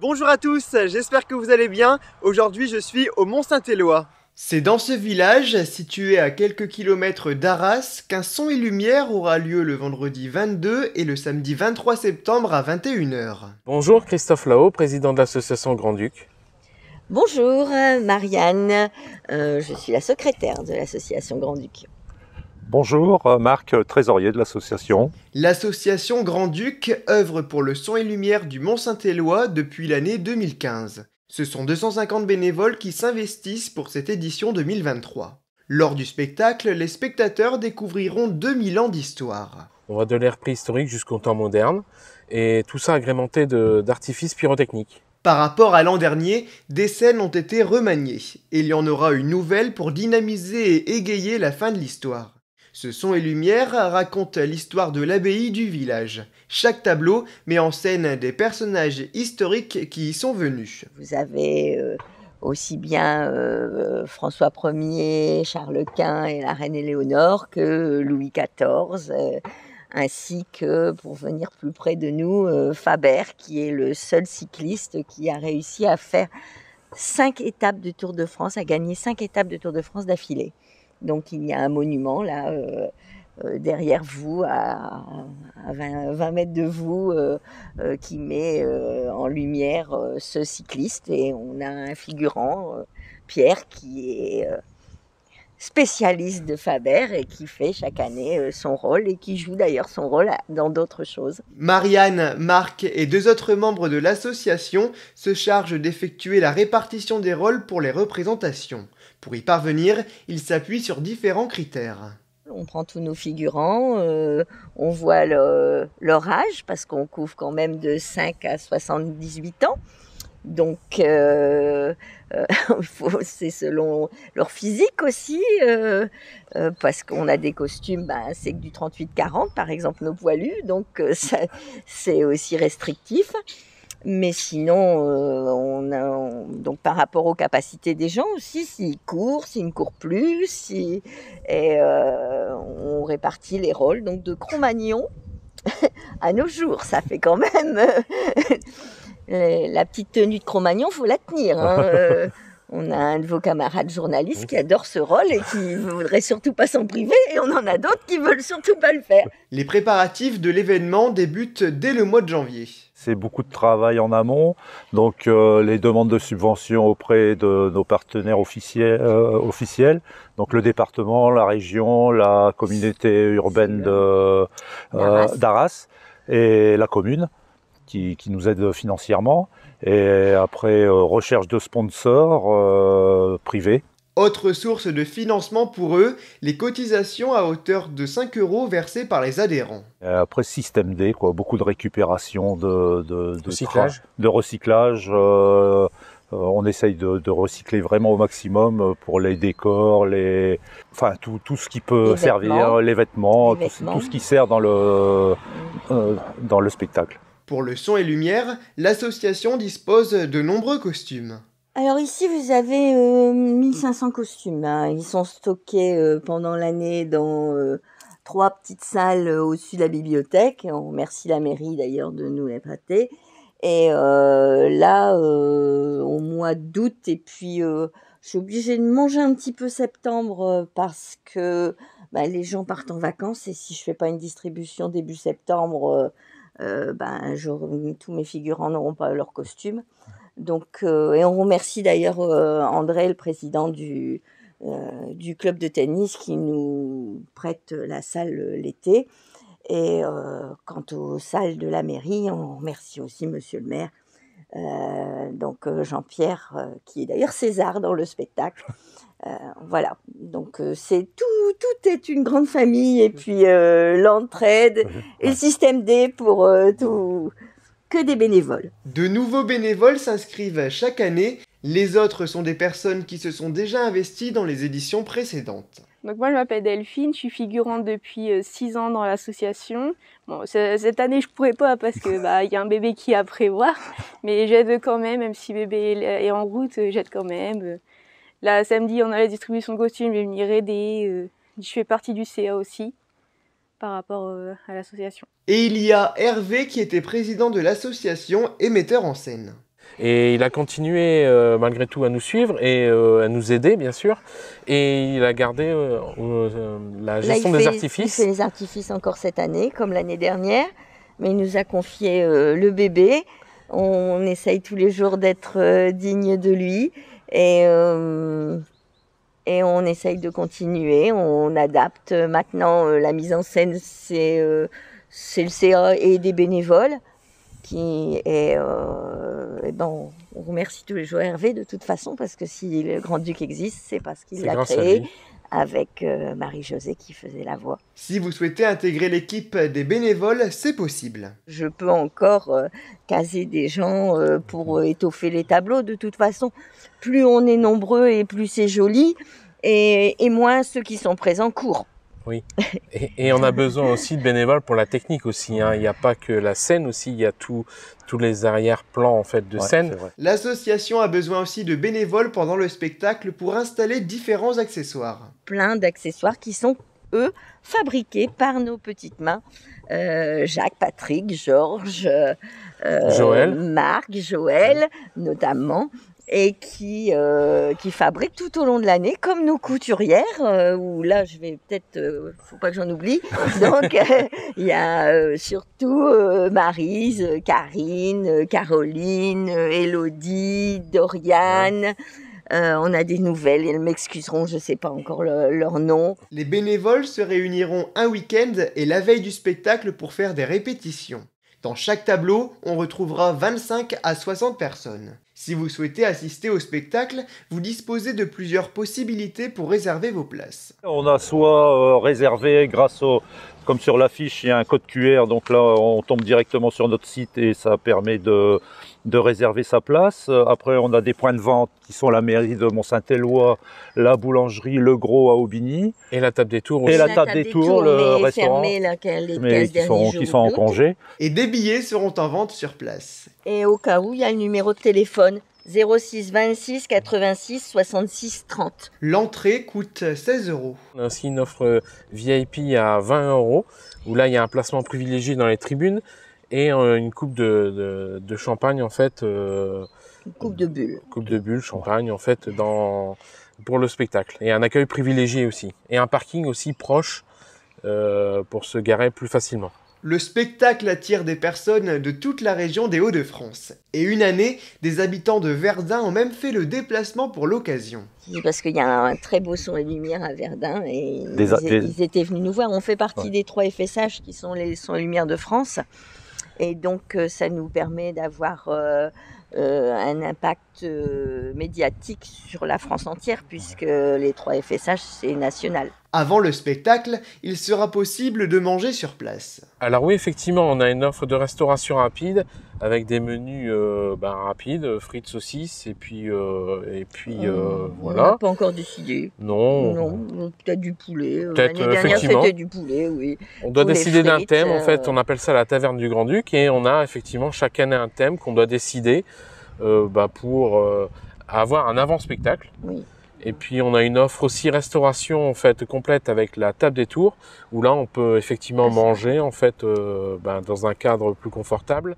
Bonjour à tous, j'espère que vous allez bien. Aujourd'hui, je suis au Mont-Saint-Éloi. C'est dans ce village, situé à quelques kilomètres d'Arras, qu'un son et lumière aura lieu le vendredi 22 et le samedi 23 septembre à 21 h. Bonjour, Christophe Lao, président de l'association Grand-Duc. Bonjour, Marianne, je suis la secrétaire de l'association Grand-Duc. Bonjour, Marc, trésorier de l'association. L'association Grand-Duc œuvre pour le son et lumière du Mont-Saint-Éloi depuis l'année 2015. Ce sont 250 bénévoles qui s'investissent pour cette édition 2023. Lors du spectacle, les spectateurs découvriront 2000 ans d'histoire. On va de l'ère préhistorique jusqu'au temps moderne, et tout ça agrémenté d'artifices pyrotechniques. Par rapport à l'an dernier, des scènes ont été remaniées, et il y en aura une nouvelle pour dynamiser et égayer la fin de l'histoire. Ce son et lumière raconte l'histoire de l'abbaye du village. Chaque tableau met en scène des personnages historiques qui y sont venus. Vous avez aussi bien François Ier, Charles Quint et la reine Éléonore que Louis XIV, ainsi que, pour venir plus près de nous, Faber, qui est le seul cycliste qui a réussi à faire 5 étapes de Tour de France, à gagner 5 étapes de Tour de France d'affilée. Donc il y a un monument là derrière vous, à 20 mètres de vous, qui met en lumière ce cycliste. Et on a un figurant, Pierre, qui est spécialiste de Faber et qui fait chaque année son rôle et qui joue d'ailleurs son rôle dans d'autres choses. Marianne, Marc et 2 autres membres de l'association se chargent d'effectuer la répartition des rôles pour les représentations. Pour y parvenir, ils s'appuient sur différents critères. On prend tous nos figurants, on voit leur âge, parce qu'on couvre quand même de 5 à 78 ans. Donc, c'est selon leur physique aussi, parce qu'on a des costumes, c'est que du 38-40, par exemple, nos poilus, donc c'est aussi restrictif. Mais sinon, donc par rapport aux capacités des gens aussi, s'ils courent, s'ils ne courent plus, on répartit les rôles. Donc de Cro-Magnon à nos jours, ça fait quand même la petite tenue de Cro-Magnon, faut la tenir. Hein. On a un de vos camarades journalistes qui adore ce rôle et qui ne voudrait surtout pas s'en priver, et on en a d'autres qui veulent surtout pas le faire. Les préparatifs de l'événement débutent dès le mois de janvier. C'est beaucoup de travail en amont, donc les demandes de subventions auprès de nos partenaires officiels, donc le département, la région, la communauté urbaine d'Arras et la commune qui nous aide financièrement. Et après, recherche de sponsors privés. Autre source de financement pour eux, les cotisations à hauteur de 5 € versées par les adhérents. Après, système D, beaucoup de récupération, de recyclage. On essaye de recycler vraiment au maximum pour les décors, tout ce qui peut servir, les vêtements, tout ce qui sert dans le spectacle. Pour le son et lumière, l'association dispose de nombreux costumes. Alors ici, vous avez 1500 costumes. Hein. Ils sont stockés pendant l'année dans 3 petites salles au-dessus de la bibliothèque. On remercie la mairie d'ailleurs de nous les prêter. Et là, au mois d'août, et puis je suis obligée de manger un petit peu septembre parce que les gens partent en vacances. Et si je fais pas une distribution début septembre, tous mes figurants n'auront pas leur costume. Donc, et on remercie d'ailleurs André, le président du club de tennis, qui nous prête la salle l'été. Et quant aux salles de la mairie, on remercie aussi monsieur le maire, Jean-Pierre, qui est d'ailleurs César dans le spectacle. Voilà, donc c'est tout est une grande famille, et puis l'entraide et le système D pour tout. Que des bénévoles. De nouveaux bénévoles s'inscrivent chaque année. Les autres sont des personnes qui se sont déjà investies dans les éditions précédentes. Donc moi je m'appelle Delphine, je suis figurante depuis 6 ans dans l'association. Bon, cette année je pourrais pas parce que y a un bébé qui est à prévoir, mais j'aide quand même si bébé est en route, j'aide quand même. Là samedi on a la distribution de costumes, je vais venir aider. Je fais partie du CA aussi par rapport à l'association. Et il y a Hervé qui était président de l'association et metteur en scène. Et il a continué malgré tout à nous suivre et à nous aider bien sûr. Et il a gardé la gestion des artifices. Il fait les artifices encore cette année, comme l'année dernière. Mais il nous a confié le bébé. On essaye tous les jours d'être digne de lui. Et on essaye de continuer. On adapte. Maintenant, la mise en scène, c'est le CA et des bénévoles. On remercie tous les jours Hervé de toute façon, parce que si le Grand-Duc existe, c'est parce qu'il l'a créé avec Marie-Josée qui faisait la voix. Si vous souhaitez intégrer l'équipe des bénévoles, c'est possible. Je peux encore caser des gens pour étoffer les tableaux. De toute façon, plus on est nombreux et plus c'est joli, et moins ceux qui sont présents courent. Oui, et on a besoin aussi de bénévoles pour la technique aussi, hein. Il n'y a pas que la scène aussi, il y a tous les arrière-plans en fait de scène. L'association a besoin aussi de bénévoles pendant le spectacle pour installer différents accessoires. Plein d'accessoires qui sont, eux, fabriqués par nos petites mains. Jacques, Patrick, Georges, Joël. Marc, Joël notamment. Et qui fabriquent tout au long de l'année, comme nos couturières, où là, je vais peut-être, faut pas que j'en oublie. Donc, il y a surtout Maryse, Karine, Caroline, Élodie, Doriane. On a des nouvelles, elles m'excuseront, je sais pas encore leur nom. Les bénévoles se réuniront un week-end et la veille du spectacle pour faire des répétitions. Dans chaque tableau, on retrouvera 25 à 60 personnes. Si vous souhaitez assister au spectacle, vous disposez de plusieurs possibilités pour réserver vos places. On a soit réservé grâce comme sur l'affiche, il y a un code QR, donc là on tombe directement sur notre site et ça permet de réserver sa place. Après on a des points de vente qui sont la mairie de Mont-Saint-Éloi, la boulangerie Le Gros à Aubigny. Et la table des tours aussi. Et la table des tours, le restaurant, mais qui sont en congé. Et des billets seront en vente sur place. Et au cas où, il y a le numéro de téléphone 06 26 86 66 30. L'entrée coûte 16 €. On a aussi une offre VIP à 20 €, où là il y a un placement privilégié dans les tribunes et une coupe de champagne en fait. Une coupe de bulle. Coupe de bulle, champagne en fait pour le spectacle. Et un accueil privilégié aussi. Et un parking aussi proche pour se garer plus facilement. Le spectacle attire des personnes de toute la région des Hauts-de-France. Et une année, des habitants de Verdun ont même fait le déplacement pour l'occasion. Parce qu'il y a un très beau son et lumière à Verdun et ils étaient venus nous voir. On fait partie des 3 FSH qui sont les sons et lumières de France. Et donc ça nous permet d'avoir un impact médiatique sur la France entière, puisque les 3 FSH, c'est national. Avant le spectacle, il sera possible de manger sur place. Alors oui, effectivement, on a une offre de restauration rapide avec des menus rapides, frites, saucisses, et puis voilà. On n'a pas encore décidé. Non, peut-être du poulet. Peut-être, l'année dernière, c'était du poulet, oui. On doit décider d'un thème, en fait, on appelle ça la taverne du Grand-Duc, et on a effectivement chaque année un thème qu'on doit décider pour avoir un avant-spectacle. Oui. Et puis on a une offre aussi restauration en fait complète avec la table des tours, où là on peut effectivement manger en fait dans un cadre plus confortable.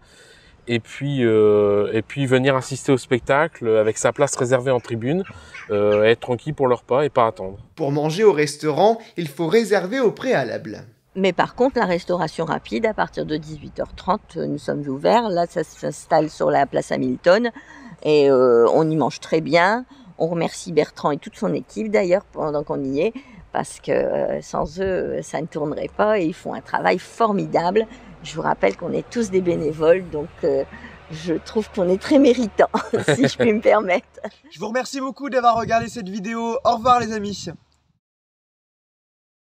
Et puis venir assister au spectacle avec sa place réservée en tribune, être tranquille pour le repas et pas attendre. Pour manger au restaurant, il faut réserver au préalable. Mais par contre, la restauration rapide, à partir de 18h30, nous sommes ouverts. Là, ça s'installe sur la place Hamilton et on y mange très bien. On remercie Bertrand et toute son équipe d'ailleurs pendant qu'on y est, parce que sans eux, ça ne tournerait pas et ils font un travail formidable. Je vous rappelle qu'on est tous des bénévoles, donc je trouve qu'on est très méritants, si je puis me permettre. Je vous remercie beaucoup d'avoir regardé cette vidéo. Au revoir les amis.